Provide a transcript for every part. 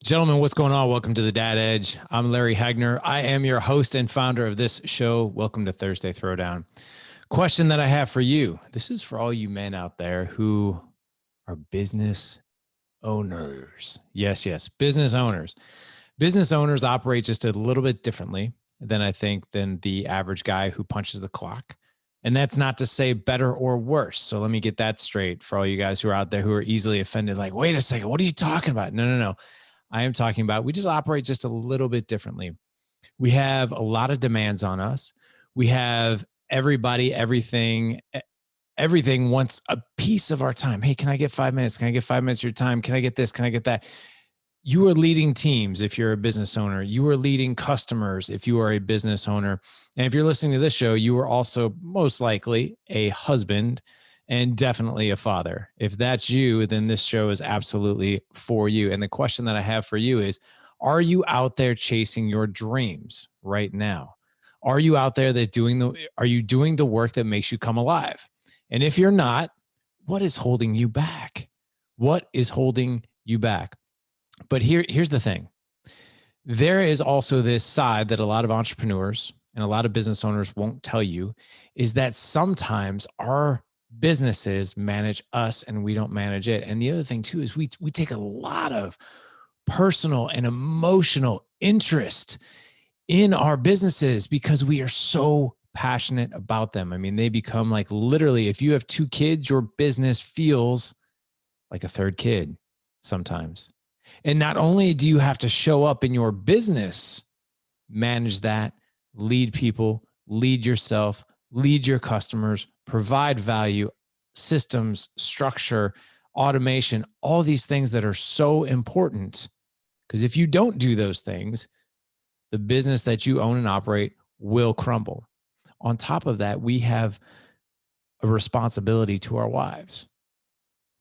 Gentlemen, what's going on? Welcome to the Dad Edge. I'm Larry Hagner. I am your host and founder of this show. Welcome to Thursday Throwdown. Question that I have for you. This is for all you men out there who are business owners. Yes, business owners. Business owners operate just a little bit differently than the average guy who punches the clock. And that's not to say better or worse. So let me get that straight for all you guys who are out there who are easily offended. Like, wait a second, what are you talking about? No. I am talking about we just operate just a little bit differently. We have a lot of demands on us. We have everything wants a piece of our time. Hey, can I get 5 minutes? Can I get 5 minutes of your time? Can I get this? Can I get that? You are leading teams if you're a business owner. You are leading customers if you are a business owner. And if you're listening to this show, you are also most likely a husband and definitely a father. If that's you, then this show is absolutely for you. And the question that I have for you is, are you out there chasing your dreams right now? Are you out there are you doing the work that makes you come alive? And if you're not, what is holding you back? What is holding you back? But here's the thing. There is also this side that a lot of entrepreneurs and a lot of business owners won't tell you, is that sometimes our businesses manage us and we don't manage it. And the other thing too is we take a lot of personal and emotional interest in our businesses because we are so passionate about them. I mean, they become like literally, if you have 2 kids, your business feels like a third kid sometimes. And not only do you have to show up in your business, manage that, lead people, lead yourself, lead your customers, provide value, systems, structure, automation, all these things that are so important. Because if you don't do those things, the business that you own and operate will crumble. On top of that, we have a responsibility to our wives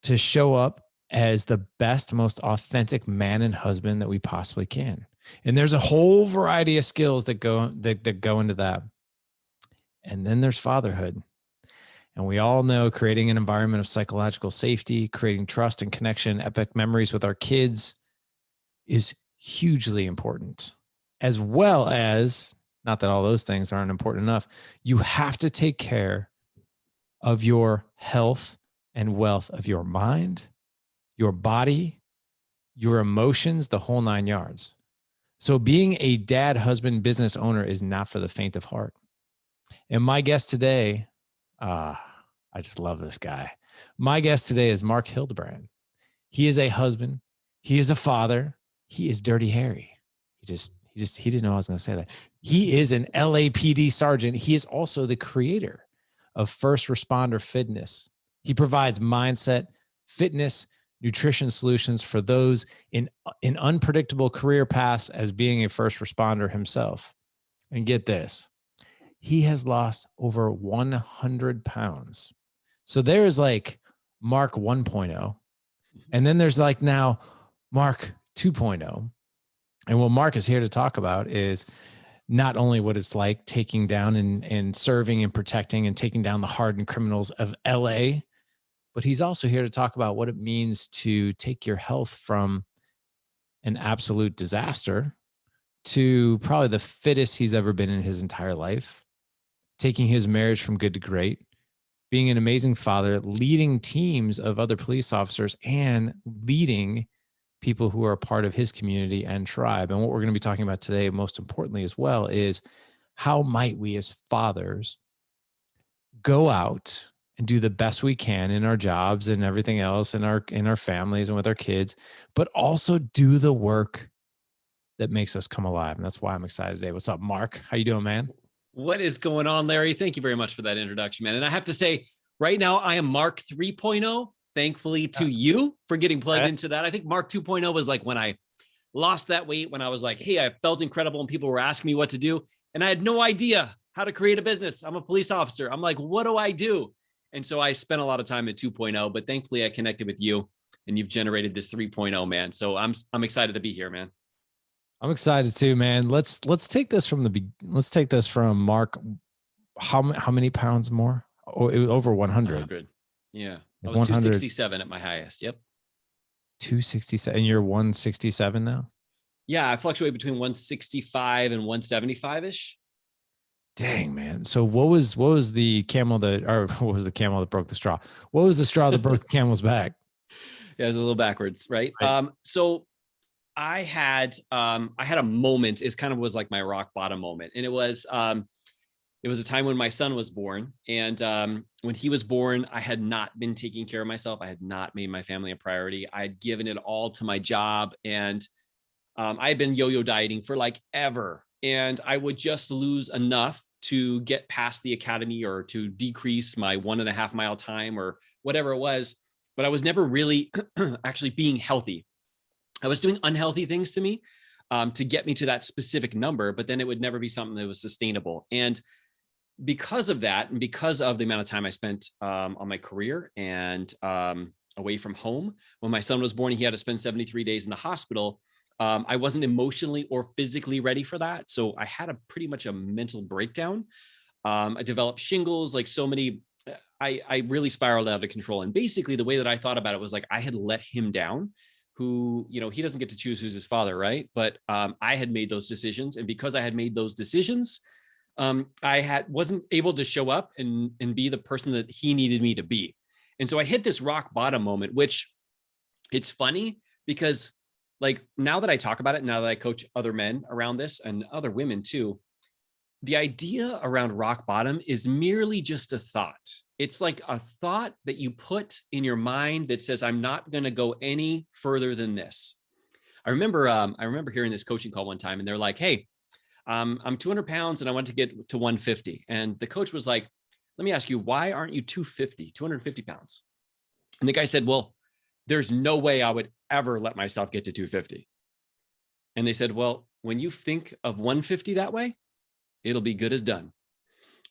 to show up as the best, most authentic man and husband that we possibly can. And there's a whole variety of skills that go into that. And then there's fatherhood. And we all know creating an environment of psychological safety, creating trust and connection, epic memories with our kids is hugely important. As well as, not that all those things aren't important enough, you have to take care of your health and wealth of your mind, your body, your emotions, the whole 9 yards. So being a dad, husband, business owner is not for the faint of heart. And my guest today, I just love this guy. My guest today is Marc Hildebrand. He is a husband. He is a father. He is Dirty Harry. He didn't know I was going to say that. He is an LAPD sergeant. He is also the creator of First Responder Fitness. He provides mindset, fitness, nutrition solutions for those in unpredictable career paths as being a first responder himself. And get this, he has lost over 100 pounds. So there's like Marc 1.0. And then there's like now Marc 2.0. And what Marc is here to talk about is not only what it's like taking down and serving and protecting and taking down the hardened criminals of LA, but he's also here to talk about what it means to take your health from an absolute disaster to probably the fittest he's ever been in his entire life, taking his marriage from good to great, being an amazing father, leading teams of other police officers, and leading people who are a part of his community and tribe. And what we're going to be talking about today, most importantly as well, is how might we as fathers go out and do the best we can in our jobs and everything else in our families and with our kids, but also do the work that makes us come alive. And that's why I'm excited today. What's up, Marc? How you doing, man? What is going on, Larry? Thank you very much for that introduction, man. And I have to say, right now, I am Marc 3.0. Thankfully to you for getting plugged into that. I think Marc 2.0 was like when I lost that weight, when I was like, hey, I felt incredible and people were asking me what to do. And I had no idea how to create a business. I'm a police officer. I'm like, what do I do? And so I spent a lot of time at 2.0, but thankfully I connected with you and you've generated this 3.0, man. So I'm excited to be here, man. I'm excited too, man. Let's take this from Marc. How many pounds more? Oh, over 100. 100. Yeah. I was 267 at my highest. Yep. 267. And you're 167 now? Yeah, I fluctuate between 165 and 175 ish. Dang, man. So what was the camel that, or what was the camel that broke the straw? What was the straw that broke the camel's back? Yeah, it's a little backwards, right? Right. So I had a moment. Is kind of was like my rock bottom moment, and it was a time when my son was born, and when he was born, I had not been taking care of myself. I had not made my family a priority. I had given it all to my job, and I had been yo-yo dieting for like ever, and I would just lose enough to get past the academy or to decrease my 1.5 mile time or whatever it was. But I was never really actually being healthy. I was doing unhealthy things to me to get me to that specific number, but then it would never be something that was sustainable. And because of that, and because of the amount of time I spent on my career and away from home, when my son was born, he had to spend 73 days in the hospital. I wasn't emotionally or physically ready for that. So I had pretty much a mental breakdown. I developed shingles, like so many. I really spiraled out of control. And basically, the way that I thought about it was like I had let him down. Who, he doesn't get to choose who's his father, right? But I had made those decisions, and because I had made those decisions, I wasn't able to show up and be the person that he needed me to be. And so I hit this rock bottom moment, which it's funny because like now that I talk about it, now that I coach other men around this and other women too, the idea around rock bottom is merely just a thought. It's like a thought that you put in your mind that says, I'm not going to go any further than this. I remember hearing this coaching call one time, and they're like, hey, I'm 200 pounds and I want to get to 150. And the coach was like, let me ask you, why aren't you 250 pounds? And the guy said, well, there's no way I would ever let myself get to 250. And they said, well, when you think of 150 that way, it'll be good as done.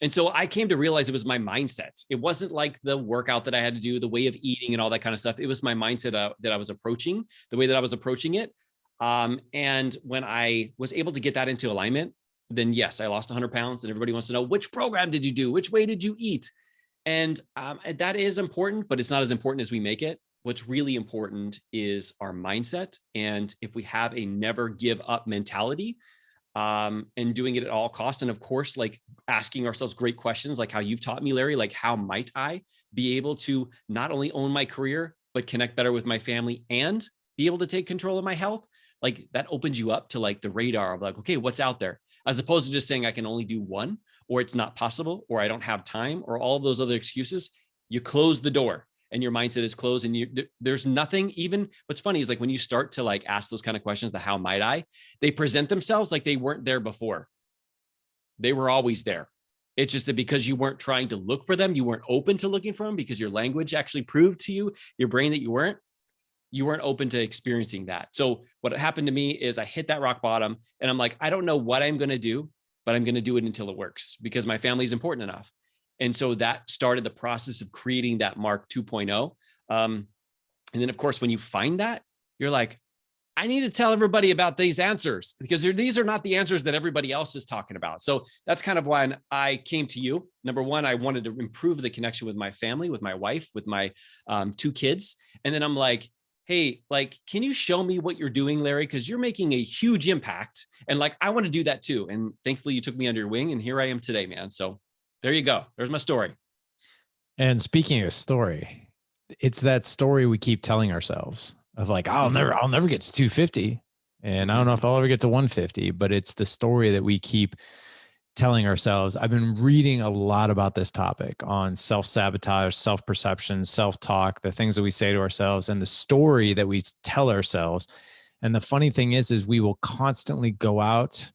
And so I came to realize it was my mindset. It wasn't like the workout that I had to do, the way of eating and all that kind of stuff. It was my mindset that I was approaching, the way that I was approaching it. And when I was able to get that into alignment, then yes, I lost 100 pounds, and everybody wants to know, which program did you do? Which way did you eat? And that is important, but it's not as important as we make it. What's really important is our mindset. And if we have a never give up mentality, and doing it at all costs. And of course, like asking ourselves great questions, like how you've taught me, Larry, like how might I be able to not only own my career, but connect better with my family and be able to take control of my health? Like that opens you up to like the radar of like, okay, what's out there? As opposed to just saying I can only do one, or it's not possible, or I don't have time, or all of those other excuses. You close the door and your mindset is closed, and there's nothing. Even what's funny is like when you start to like ask those kind of questions, the how might I, they present themselves like they weren't there before. They were always there. It's just that because you weren't trying to look for them, you weren't open to looking for them, because your language actually proved to you, your brain, that you weren't open to experiencing that. So what happened to me is I hit that rock bottom, and I'm like, I don't know what I'm going to do, but I'm going to do it until it works, because my family is important enough. And so that started the process of creating that Marc 2.0. And then, of course, when you find that, you're like, I need to tell everybody about these answers, because these are not the answers that everybody else is talking about. So that's kind of why I came to you. Number one, I wanted to improve the connection with my family, with my wife, with my 2 kids. And then I'm like, hey, like, can you show me what you're doing, Larry? Because you're making a huge impact. And like, I want to do that too. And thankfully you took me under your wing, and here I am today, man. So there you go. There's my story. And speaking of story, it's that story we keep telling ourselves of like, I'll never get to 250. And I don't know if I'll ever get to 150, but it's the story that we keep telling ourselves. I've been reading a lot about this topic on self-sabotage, self-perception, self-talk, the things that we say to ourselves, and the story that we tell ourselves. And the funny thing is we will constantly go out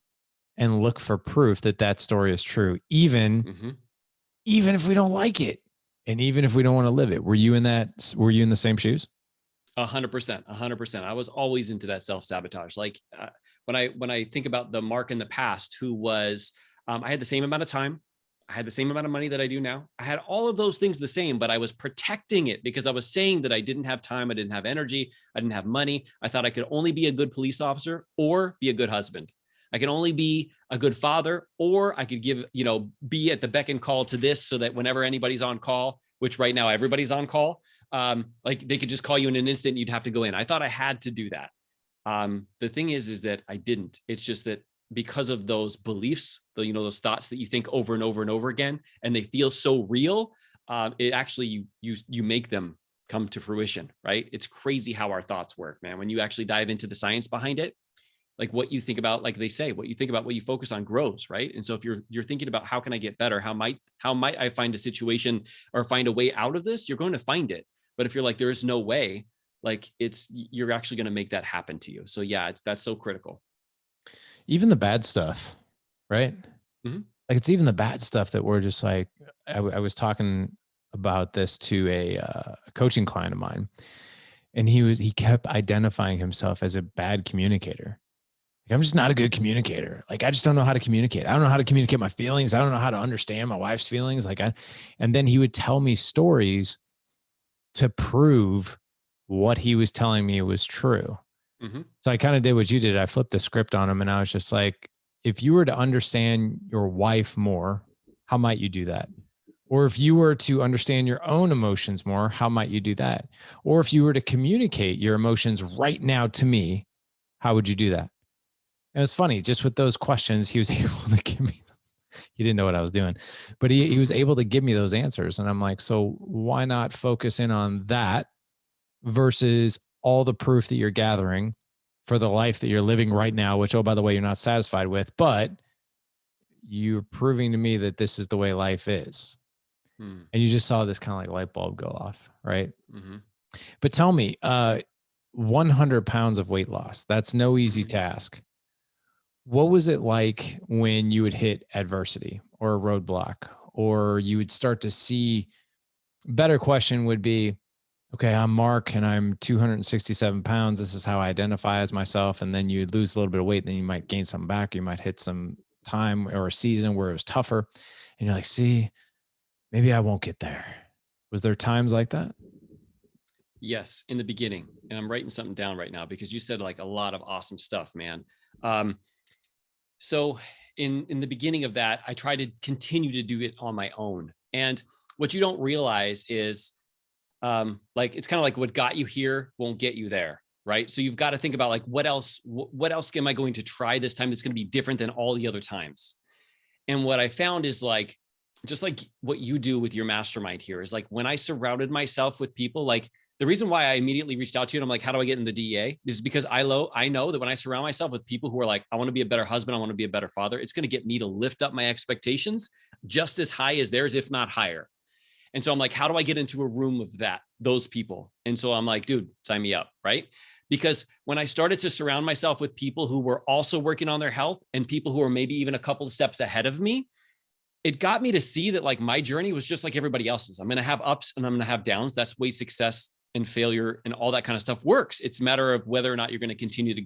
and look for proof that that story is true, even if we don't like it, and even if we don't want to live it. Were you in the same shoes? 100%. I was always into that self-sabotage. Like when I think about the Marc in the past, who was, I had the same amount of time. I had the same amount of money that I do now. I had all of those things the same, but I was protecting it because I was saying that I didn't have time. I didn't have energy. I didn't have money. I thought I could only be a good police officer or be a good husband. I can only be a good father, or I could be at the beck and call to this, so that whenever anybody's on call, which right now everybody's on call, like they could just call you in an instant and you'd have to go in. I thought I had to do that. The thing is that I didn't. It's just that because of those beliefs, those thoughts that you think over and over and over again, and they feel so real, it actually, you make them come to fruition, right? It's crazy how our thoughts work, man. When you actually dive into the science behind it, like what you think about, like they say, what you think about, what you focus on grows, right? And so if you're thinking about how can I get better, how might I find a situation or find a way out of this, you're going to find it. But if you're like, there is no way, like you're actually going to make that happen to you. So yeah, that's so critical. Even the bad stuff, right? Mm-hmm. Like it's even the bad stuff that we're just like, I was talking about this to a coaching client of mine, and he kept identifying himself as a bad communicator. Like, I'm just not a good communicator. Like, I just don't know how to communicate. I don't know how to communicate my feelings. I don't know how to understand my wife's feelings. And then he would tell me stories to prove what he was telling me was true. Mm-hmm. So I kind of did what you did. I flipped the script on him, and I was just like, if you were to understand your wife more, how might you do that? Or if you were to understand your own emotions more, how might you do that? Or if you were to communicate your emotions right now to me, how would you do that? And it was funny, just with those questions, he was able to give me, he didn't know what I was doing, but he was able to give me those answers. And I'm like, so why not focus in on that versus all the proof that you're gathering for the life that you're living right now, which, oh, by the way, you're not satisfied with, but you're proving to me that this is the way life is. And you just saw this kind of like light bulb go off, right? Mm-hmm. But tell me, 100 pounds of weight loss, that's no easy task. What was it like when you would hit adversity or a roadblock, or you would start to see, better question would be, okay, I'm Mark and I'm 267 pounds. This is how I identify as myself. And then you'd lose a little bit of weight. Then you might gain something back. You might hit some time or a season where it was tougher. And you're like, see, maybe I won't get there. Was there times like that? Yes, in the beginning. And I'm writing something down right now because you said like a lot of awesome stuff, man. So in the beginning of that, I tried to continue to do it on my own. And what you don't realize is like, it's kind of like what got you here won't get you there. Right. So you've got to think about like, what else am I going to try this time that's going to be different than all the other times? And what I found is like, just like what you do with your mastermind here is like, when I surrounded myself with people, like the reason why I immediately reached out to you and I'm like, how do I get in the DEA? Is because I know that when I surround myself with people who are like, I want to be a better husband, I want to be a better father, it's going to get me to lift up my expectations just as high as theirs, if not higher. And so I'm like, how do I get into a room of those people? And so I'm like, dude, sign me up, right? Because when I started to surround myself with people who were also working on their health and people who are maybe even a couple of steps ahead of me, it got me to see that like my journey was just like everybody else's. I'm going to have ups and I'm going to have downs. That's the way success and failure and all that kind of stuff works. It's a matter of whether or not you're going to continue to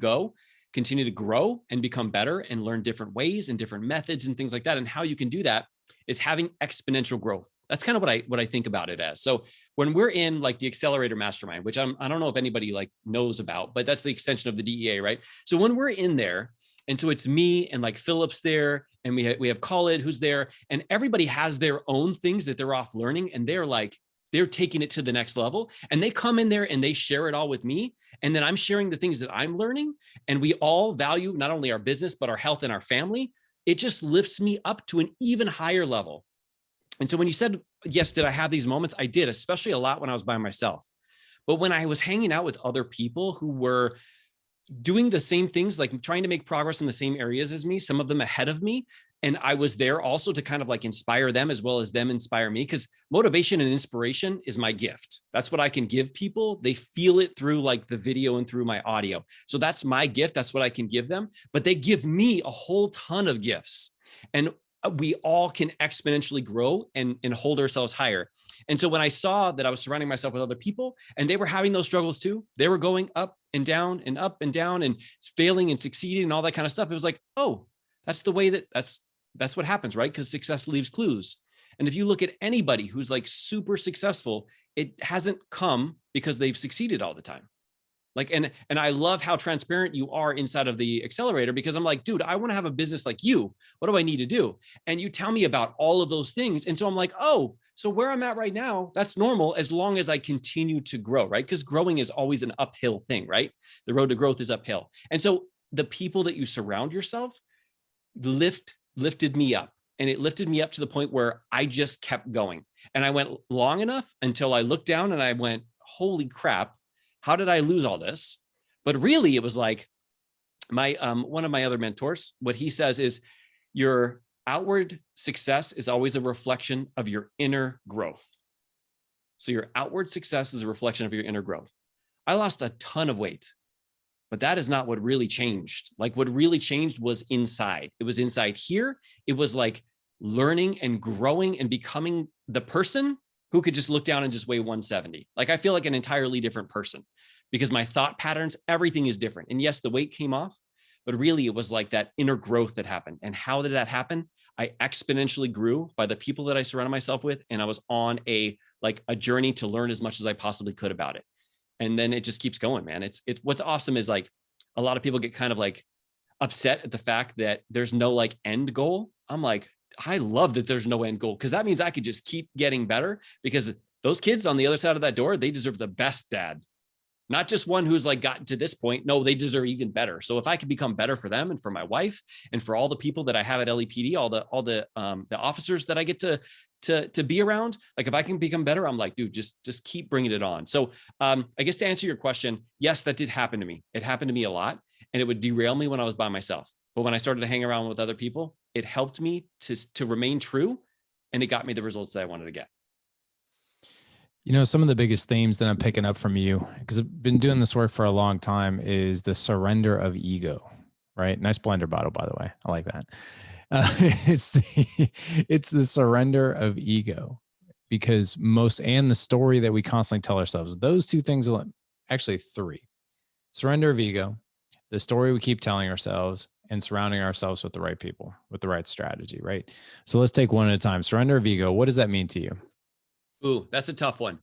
grow and become better and learn different ways and different methods and things like that. And how you can do that is having exponential growth. That's kind of what I think about it as. So when we're in like the accelerator mastermind, which I don't know if anybody like knows about, but that's the extension of the DEA, right? So when we're in there, and so it's me and like Philip's there, and we have Khalid who's there, and everybody has their own things that they're off learning, and they're taking it to the next level, and they come in there and they share it all with me. And then I'm sharing the things that I'm learning, and we all value not only our business, but our health and our family. It just lifts me up to an even higher level. And so when you said, yes, did I have these moments? I did, especially a lot when I was by myself. But when I was hanging out with other people who were doing the same things, like trying to make progress in the same areas as me, some of them ahead of me, and I was there also to kind of like inspire them as well as them inspire me, because motivation and inspiration is my gift. That's what I can give people. They feel it through like the video and through my audio. So that's my gift. That's what I can give them, but they give me a whole ton of gifts, and we all can exponentially grow and hold ourselves higher. And so when I saw that I was surrounding myself with other people and they were having those struggles too, they were going up and down and up and down and failing and succeeding and all that kind of stuff. It was like, oh, that's the way that's what happens, right? Because success leaves clues. And if you look at anybody who's like super successful, it hasn't come because they've succeeded all the time. Like, and I love how transparent you are inside of the accelerator, because I'm like, dude, I want to have a business like you. What do I need to do? And you tell me about all of those things. And so I'm like, oh, So where I'm at right now, that's normal as long as I continue to grow, right? Because growing is always an uphill thing, right? The road to growth is uphill. And so the people that you surround yourself lifted me up. And it lifted me up to the point where I just kept going. And I went long enough until I looked down and I went, holy crap, how did I lose all this? But really, it was like my one of my other mentors, what he says is your outward success is always a reflection of your inner growth. So your outward success is a reflection of your inner growth. I lost a ton of weight, but that is not what really changed. Like what really changed was inside. It was inside here. It was like learning and growing and becoming the person who could just look down and just weigh 170. Like I feel like an entirely different person because my thought patterns, everything is different. And yes, the weight came off, but really it was like that inner growth that happened. And how did that happen? I exponentially grew by the people that I surrounded myself with. And I was on a journey to learn as much as I possibly could about it. And then it just keeps going, man. It's what's awesome is like a lot of people get kind of like upset at the fact that there's no like end goal. I'm like, I love that there's no end goal because that means I could just keep getting better because those kids on the other side of that door, they deserve the best dad, not just one who's like gotten to this point. No, they deserve even better. So if I could become better for them and for my wife and for all the people that I have at LEPD, all the officers that I get to be around, like if I can become better, I'm like, dude, just keep bringing it on. So I guess to answer your question, yes, that did happen to me. It happened to me a lot and it would derail me when I was by myself. But when I started to hang around with other people, it helped me to remain true and it got me the results that I wanted to get. You know, some of the biggest themes that I'm picking up from you, because I've been doing this work for a long time, is the surrender of ego, right? Nice blender bottle, by the way. I like that. It's the surrender of ego because and the story that we constantly tell ourselves, those two things, actually three: surrender of ego, the story we keep telling ourselves, and surrounding ourselves with the right people, with the right strategy, right? So let's take one at a time. Surrender of ego. What does that mean to you? Ooh, that's a tough one.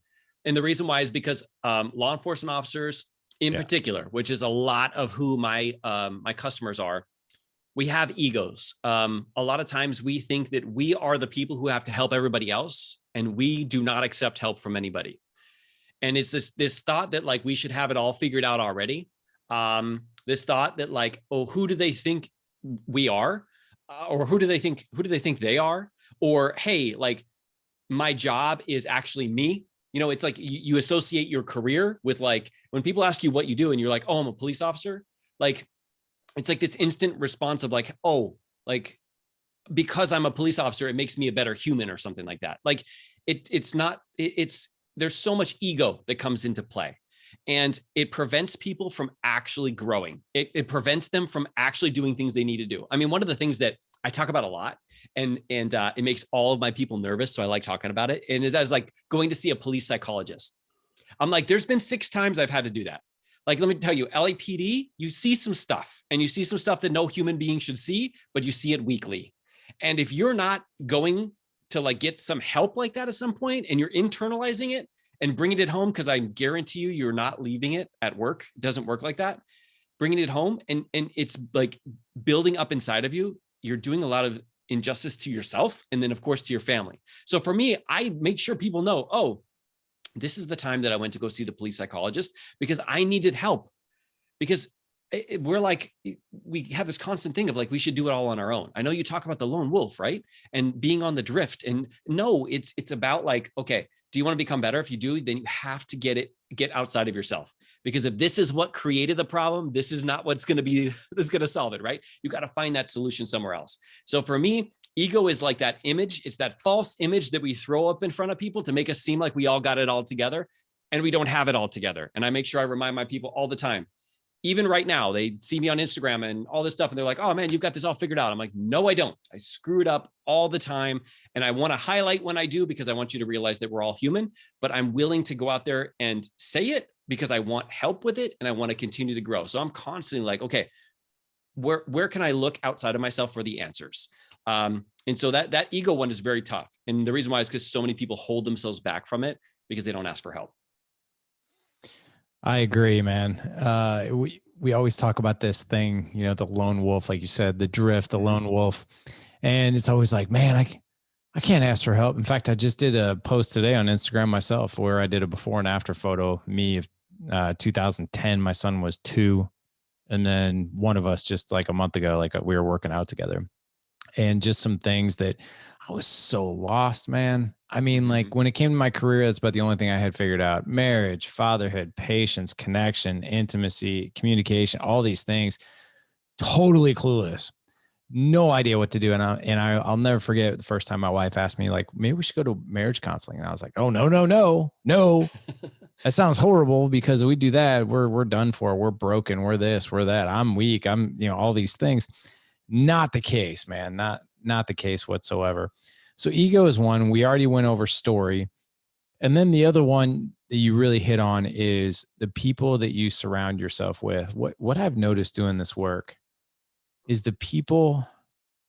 And the reason why is because law enforcement officers in particular, which is a lot of who my customers are, we have egos. A lot of times we think that we are the people who have to help everybody else, and we do not accept help from anybody. And it's this thought that like we should have it all figured out already. This thought that like, oh, who do they think we are? Or who do they think they are? Or, hey, like my job is actually me. You know, it's like you associate your career with like, when people ask you what you do and you're like, oh, I'm a police officer. Like, it's like this instant response of like, oh, like, because I'm a police officer, it makes me a better human or something like that. Like there's so much ego that comes into play. And it prevents people from actually growing. It prevents them from actually doing things they need to do. I mean, one of the things that I talk about a lot, and it makes all of my people nervous, so I like talking about it, and is as like going to see a police psychologist. I'm like, there's been 6 times I've had to do that. Like, let me tell you, LAPD, you see some stuff, and you see some stuff that no human being should see, but you see it weekly. And if you're not going to like get some help like that at some point, and you're internalizing it, and bringing it home, because I guarantee you're not leaving it at work. It doesn't work like that. Bringing it home and it's like building up inside of you. You're doing a lot of injustice to yourself and then of course to your family. So for me, I make sure people know, oh, this is the time that I went to go see the police psychologist because I needed help. Because we're like, we have this constant thing of like, we should do it all on our own. I know you talk about the lone wolf, right? And being on the drift. And no, it's about like, okay, do you want to become better? If you do, then you have to get outside of yourself. Because if this is what created the problem, this is not what's going to solve it, right? You got to find that solution somewhere else. So for me, ego is like that image. It's that false image that we throw up in front of people to make us seem like we all got it all together, and we don't have it all together. And I make sure I remind my people all the time. Even right now, they see me on Instagram and all this stuff, and they're like, oh man, you've got this all figured out. I'm like, no, I don't. I screw it up all the time. And I want to highlight when I do, because I want you to realize that we're all human, but I'm willing to go out there and say it because I want help with it. And I want to continue to grow. So I'm constantly like, okay, where can I look outside of myself for the answers? And so that ego one is very tough. And the reason why is because so many people hold themselves back from it because they don't ask for help. I agree, man. We always talk about this thing, you know, the lone wolf, like you said, the drift, the lone wolf. And it's always like, man, I can't ask for help. In fact, I just did a post today on Instagram myself where I did a before and after photo, me of 2010. My son was 2. And then one of us just like a month ago, like we were working out together, and just some things that I was so lost, man. I mean, like when it came to my career, that's about the only thing I had figured out: marriage, fatherhood, patience, connection, intimacy, communication, all these things. Totally clueless. No idea what to do. I'll never forget the first time my wife asked me, like, maybe we should go to marriage counseling. And I was like, oh, no, no, no, no. That sounds horrible, because if we do that, we're done for. We're broken. We're this, we're that. I'm weak. I'm, all these things. Not the case, man. Not the case whatsoever. So ego is one. We already went over story. And then the other one that you really hit on is the people that you surround yourself with. What I've noticed doing this work is the people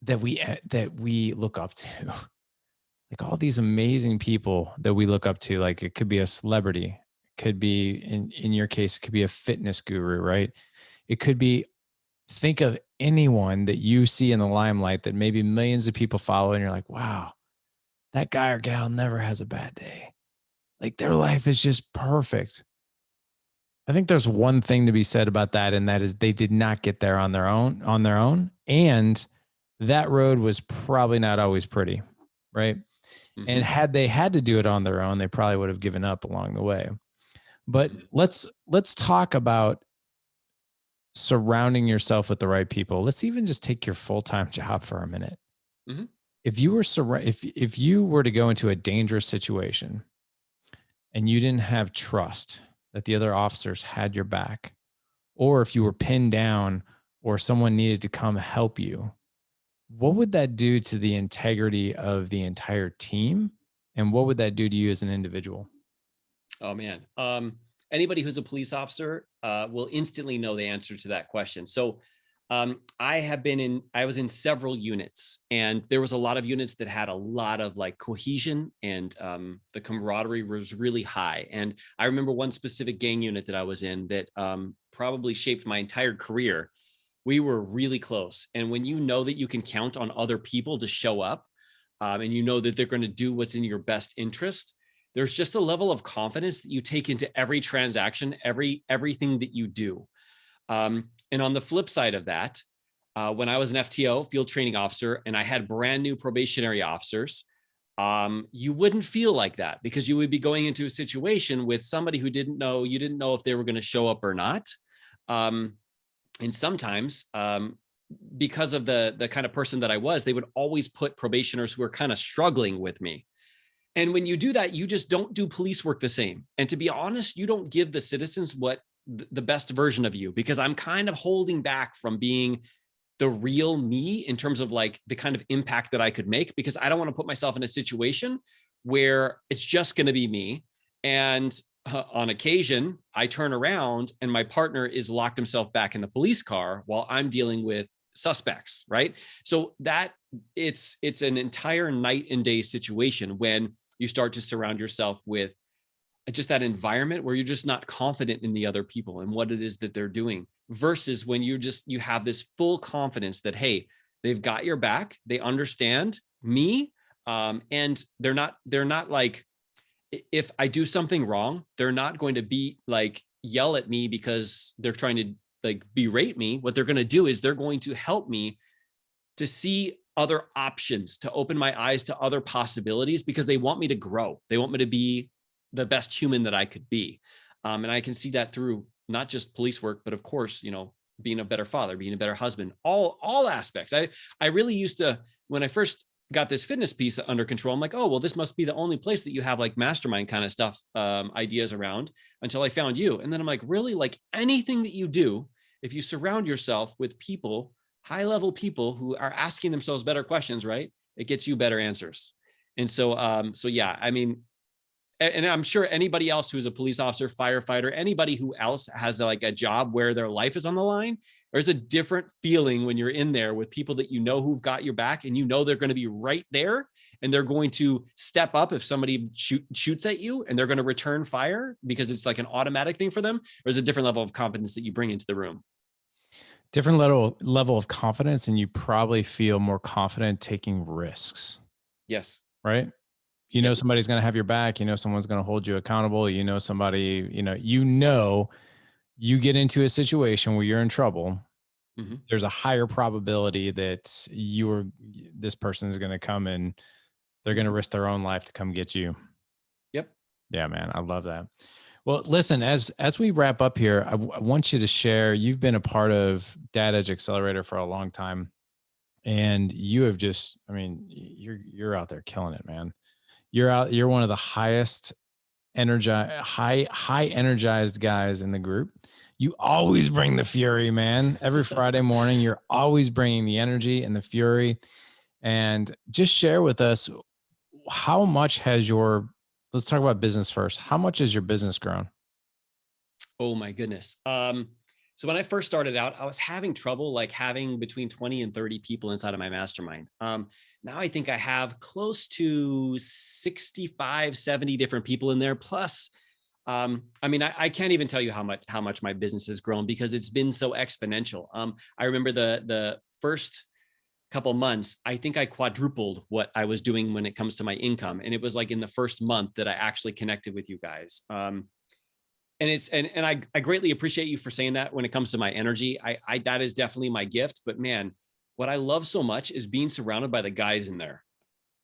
that we look up to. Like all these amazing people that we look up to. Like it could be a celebrity, it could be in your case, it could be a fitness guru, right? It could be, think of anyone that you see in the limelight that maybe millions of people follow, and you're like, wow, that guy or gal never has a bad day. Like their life is just perfect. I think there's one thing to be said about that, and that is they did not get there on their own. And that road was probably not always pretty, right? And had they had to do it on their own, they probably would have given up along the way. But let's talk about surrounding yourself with the right people. Let's even just take your full-time job for a minute. If you were if you were to go into a dangerous situation and you didn't have trust that the other officers had your back, or if you were pinned down or someone needed to come help you, what would that do to the integrity of the entire team? And what would that do to you as an individual? Oh man. Anybody who's a police officer will instantly know the answer to that question. So I was in several units, and there was a lot of units that had a lot of like cohesion, and the camaraderie was really high. And I remember one specific gang unit that I was in that probably shaped my entire career. We were really close. And when you know that you can count on other people to show up, and you know that they're going to do what's in your best interest, there's just a level of confidence that you take into every transaction, everything that you do. And on the flip side of that, when I was an FTO, field training officer, and I had brand new probationary officers, you wouldn't feel like that, because you would be going into a situation with somebody who you didn't know if they were going to show up or not. And sometimes, because of the kind of person that I was, they would always put probationers who were kind of struggling with me. And when you do that, you just don't do police work the same. And to be honest, you don't give the citizens what the best version of you, because I'm kind of holding back from being the real me in terms of like the kind of impact that I could make, because I don't want to put myself in a situation where it's just going to be me. And on occasion, I turn around and my partner is locked himself back in the police car while I'm dealing with suspects, right? So that it's an entire night and day situation when you start to surround yourself with just that environment where you're just not confident in the other people and what it is that they're doing, versus when you have this full confidence that, hey, they've got your back, they understand me, and they're not like, if I do something wrong, they're not going to be like yell at me because they're trying to like berate me. What they're going to do is they're going to help me to see other options, to open my eyes to other possibilities, because they want me to grow. They want me to be the best human that I could be. And I can see that through not just police work, but of course, being a better father, being a better husband, all aspects. I really used to, when I first got this fitness piece under control, I'm like, oh, well, this must be the only place that you have like mastermind kind of stuff, ideas around, until I found you. And then I'm like, really, like anything that you do, if you surround yourself with people, high level people who are asking themselves better questions, right? It gets you better answers. And so yeah, I mean, and I'm sure anybody else who's a police officer, firefighter, anybody who else has like a job where their life is on the line, there's a different feeling when you're in there with people that who've got your back, and they're going to be right there, and they're going to step up if somebody shoots at you, and they're going to return fire because it's like an automatic thing for them. There's a different level of confidence that you bring into the room. Different level of confidence, and you probably feel more confident taking risks. Yes. right? You know, somebody's going to have your back. You know, someone's going to hold you accountable. You know, somebody, you get into a situation where you're in trouble. Mm-hmm. There's a higher probability that this person is going to come and they're going to risk their own life to come get you. Yep. Yeah, man. I love that. Well, listen, as we wrap up here, I want you to share, you've been a part of Dad Edge Accelerator for a long time, and you have just, I mean, you're out there killing it, man. You're one of the highest high energized guys in the group. You always bring the fury, man. Every Friday morning, you're always bringing the energy and the fury. And just share with us, how much has let's talk about business first. How much has your business grown? Oh my goodness. So when I first started out, I was having trouble like having between 20 and 30 people inside of my mastermind. Now I think I have close to 65, 70 different people in there. Plus, I mean, I can't even tell you how much my business has grown because it's been so exponential. I remember the first couple months, I think I quadrupled what I was doing when it comes to my income. And it was like in the first month that I actually connected with you guys. And I greatly appreciate you for saying that when it comes to my energy. I that is definitely my gift. But man, what I love so much is being surrounded by the guys in there,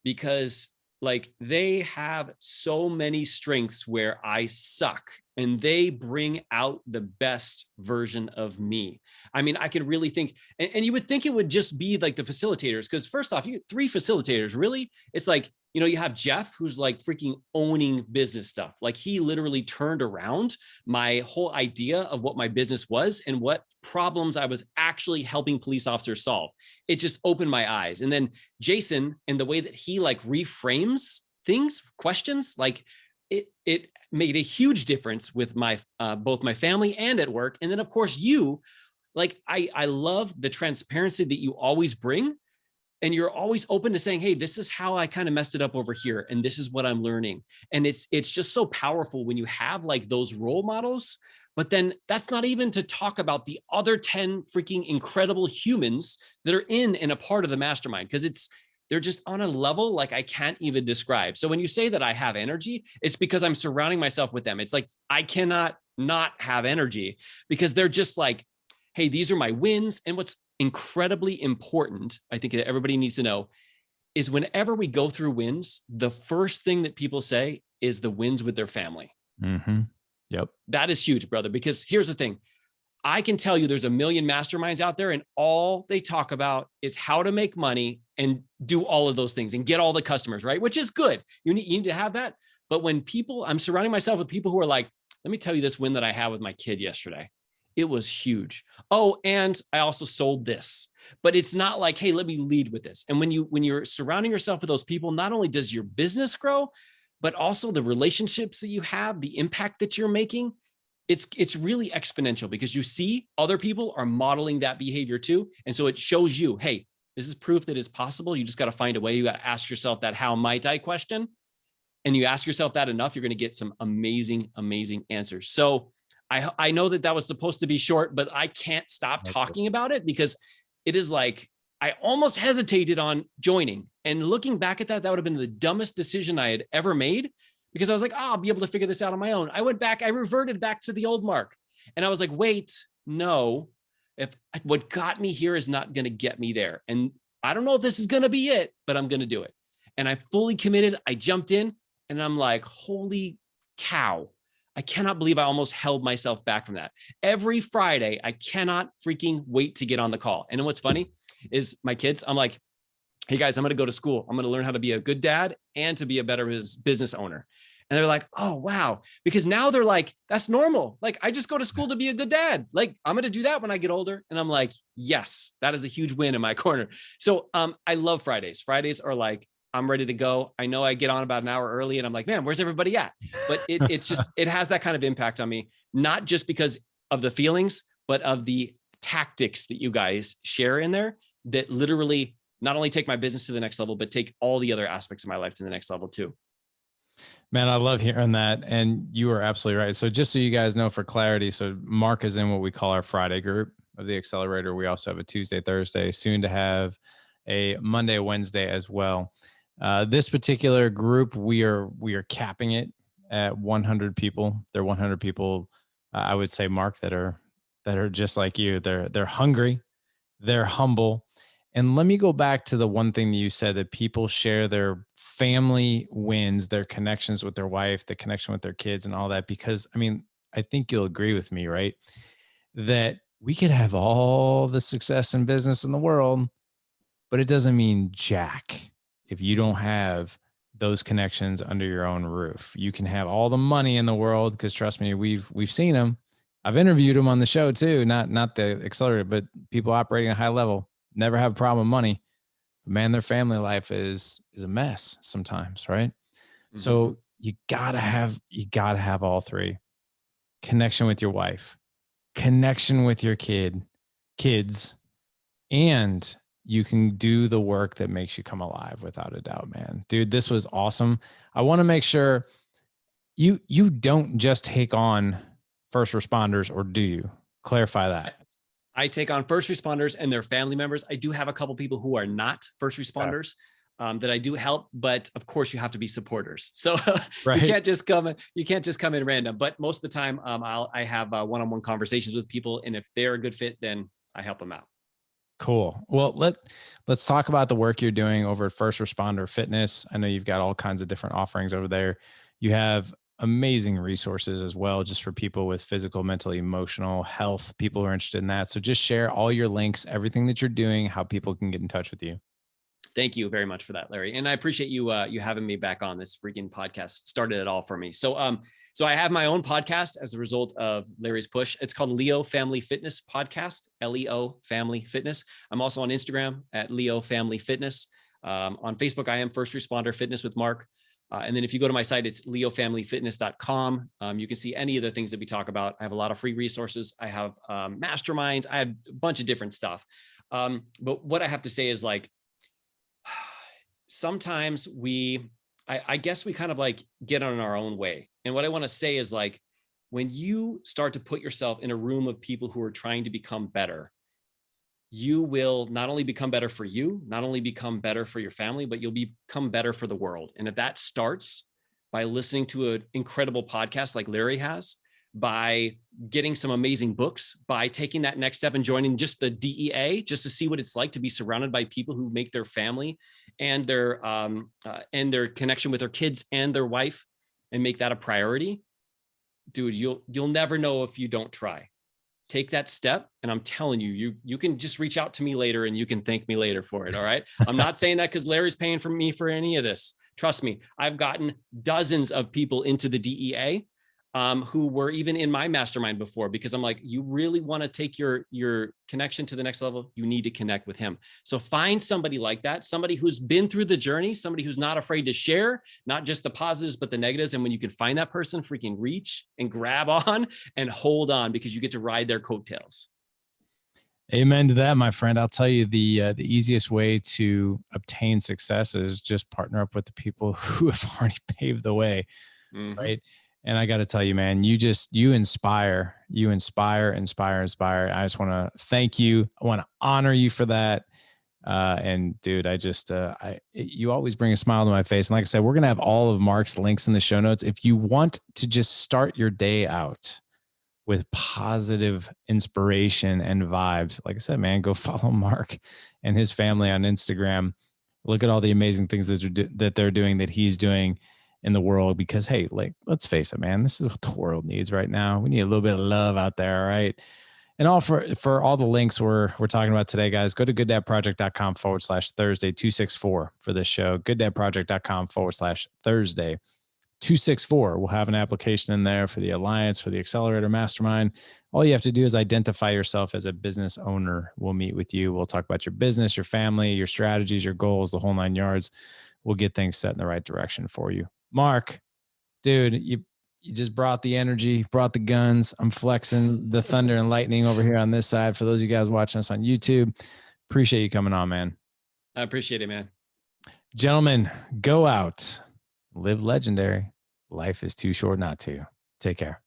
because like they have so many strengths where I suck, and they bring out the best version of me. I mean, I could really think, and you would think it would just be like the facilitators, because first off, you 3 facilitators, really? It's like, you have Jeff, who's like freaking owning business stuff. Like he literally turned around my whole idea of what my business was and what problems I was actually helping police officers solve. It just opened my eyes. And then Jason, and the way that he like reframes things, questions, like it made a huge difference with my both my family and at work. And then of course you, like I love the transparency that you always bring. And you're always open to saying, hey, this is how I kind of messed it up over here, and this is what I'm learning. And it's just so powerful when you have like those role models. But then that's not even to talk about the other 10 freaking incredible humans that are in and a part of the mastermind, because they're just on a level like I can't even describe. So when you say that I have energy, it's because I'm surrounding myself with them. It's like I cannot not have energy, because they're just like, hey, these are my wins. And what's incredibly important, I think that everybody needs to know, is whenever we go through wins, the first thing that people say is the wins with their family. Mm-hmm. Yep. That is huge, brother, because here's the thing. I can tell you there's a million masterminds out there, and all they talk about is how to make money and do all of those things and get all the customers, right? Which is good. You need to have that. But when I'm surrounding myself with people who are like, let me tell you this win that I had with my kid yesterday. It was huge. Oh, and I also sold this. But it's not like, hey, let me lead with this. And when you're surrounding yourself with those people, not only does your business grow, but also the relationships that you have, the impact that you're making, it's really exponential, because you see other people are modeling that behavior too. And so it shows you, hey, this is proof that it's possible. You just got to find a way. You got to ask yourself that how might I question. And you ask yourself that enough, you're going to get some amazing, amazing answers. So I know that was supposed to be short, but I can't stop talking about it, because it is like, I almost hesitated on joining. And looking back at that would have been the dumbest decision I had ever made, because I was like, oh, I'll be able to figure this out on my own. I reverted back to the old Mark. And I was like, wait, no, if what got me here is not going to get me there. And I don't know if this is going to be it, but I'm going to do it. And I fully committed. I jumped in, and I'm like, holy cow. I cannot believe I almost held myself back from that. Every Friday, I cannot freaking wait to get on the call. And what's funny is my kids, I'm like, hey guys, I'm going to go to school. I'm going to learn how to be a good dad and to be a better business owner. And they're like, oh, wow. Because now they're like, that's normal. Like, I just go to school to be a good dad. Like, I'm going to do that when I get older. And I'm like, yes, that is a huge win in my corner. So I love Fridays. Fridays are like, I'm ready to go. I know I get on about an hour early, and I'm like, man, where's everybody at? But it's just, it has that kind of impact on me, not just because of the feelings, but of the tactics that you guys share in there that literally not only take my business to the next level, but take all the other aspects of my life to the next level too. Man, I love hearing that. And you are absolutely right. So just so you guys know, for clarity, so Mark is in what we call our Friday group of the accelerator. We also have a Tuesday, Thursday, soon to have a Monday, Wednesday as well. This particular group, we are capping it at 100 people. They're 100 people, I would say, Mark, that are just like you. They're hungry, they're humble. And let me go back to the one thing that you said, that people share their family wins, their connections with their wife, the connection with their kids and all that. Because I mean, I think you'll agree with me, right? That we could have all the success in business in the world, but it doesn't mean jack if you don't have those connections under your own roof. You can have all the money in the world, because trust me, we've seen them. I've interviewed them on the show too, not the accelerator, but people operating at a high level never have a problem with money. But man, their family life is a mess sometimes, right? Mm-hmm. So you gotta have all three: connection with your wife, connection with your kids, and you can do the work that makes you come alive, without a doubt, man. Dude, this was awesome. I want to make sure you don't just take on first responders, or do you? Clarify that. I take on first responders and their family members. I do have a couple people who are not first responders that I do help, but of course you have to be supporters. So right. You can't just come in random, but most of the time I have one-on-one conversations with people. And if they're a good fit, then I help them out. Cool. Well, let's talk about the work you're doing over at First Responder Fitness. I know you've got all kinds of different offerings over there. You have amazing resources as well, just for people with physical, mental, emotional health, people who are interested in that. So just share all your links, everything that you're doing, how people can get in touch with you. Thank you very much for that, Larry. And I appreciate you having me back on. This freaking podcast started it all for me. So I have my own podcast as a result of Larry's push. It's called Leo Family Fitness Podcast, Leo Family Fitness. I'm also on Instagram at Leo Family Fitness. On Facebook, I am First Responder Fitness with Mark. And then if you go to my site, it's leofamilyfitness.com. You can see any of the things that we talk about. I have a lot of free resources. I have masterminds. I have a bunch of different stuff. But what I have to say is, like, sometimes I guess we kind of like get on our own way. And what I want to say is, like, when you start to put yourself in a room of people who are trying to become better, you will not only become better for you, not only become better for your family, but you'll become better for the world. And if that starts by listening to an incredible podcast like Larry has, by getting some amazing books, by taking that next step and joining just the DEA, just to see what it's like to be surrounded by people who make their family and their connection with their kids and their wife and make that a priority, dude, you'll never know if you don't try. Take that step. And I'm telling you, you can just reach out to me later and you can thank me later for it. All right. I'm not saying that because Larry's paying for me for any of this. Trust me, I've gotten dozens of people into the DEA who were even in my mastermind before, because I'm like, you really want to take your connection to the next level, you need to connect with him. So find somebody like that, somebody who's been through the journey, somebody who's not afraid to share, not just the positives, but the negatives. And when you can find that person, freaking reach and grab on and hold on, because you get to ride their coattails. Amen to that, my friend. I'll tell you, the easiest way to obtain success is just partner up with the people who have already paved the way, right? And I got to tell you, man, you inspire. I just want to thank you. I want to honor you for that. And dude, you always bring a smile to my face. And like I said, we're going to have all of Mark's links in the show notes. If you want to just start your day out with positive inspiration and vibes, like I said, man, go follow Mark and his family on Instagram. Look at all the amazing things that they're doing, that he's doing in the world, because, hey, like, let's face it, man, this is what the world needs right now. We need a little bit of love out there. All right. And all for all the links we're talking about today, guys, go to gooddadproject.com/Thursday 264 for this show. gooddadproject.com/Thursday 264. We'll have an application in there for the Alliance, for the Accelerator Mastermind. All you have to do is identify yourself as a business owner. We'll meet with you. We'll talk about your business, your family, your strategies, your goals, the whole 9 yards. We'll get things set in the right direction for you. Mark, dude, you just brought the energy, brought the guns. I'm flexing the thunder and lightning over here on this side. For those of you guys watching us on YouTube, appreciate you coming on, man. I appreciate it, man. Gentlemen, go out, live legendary. Life is too short not to. Take care.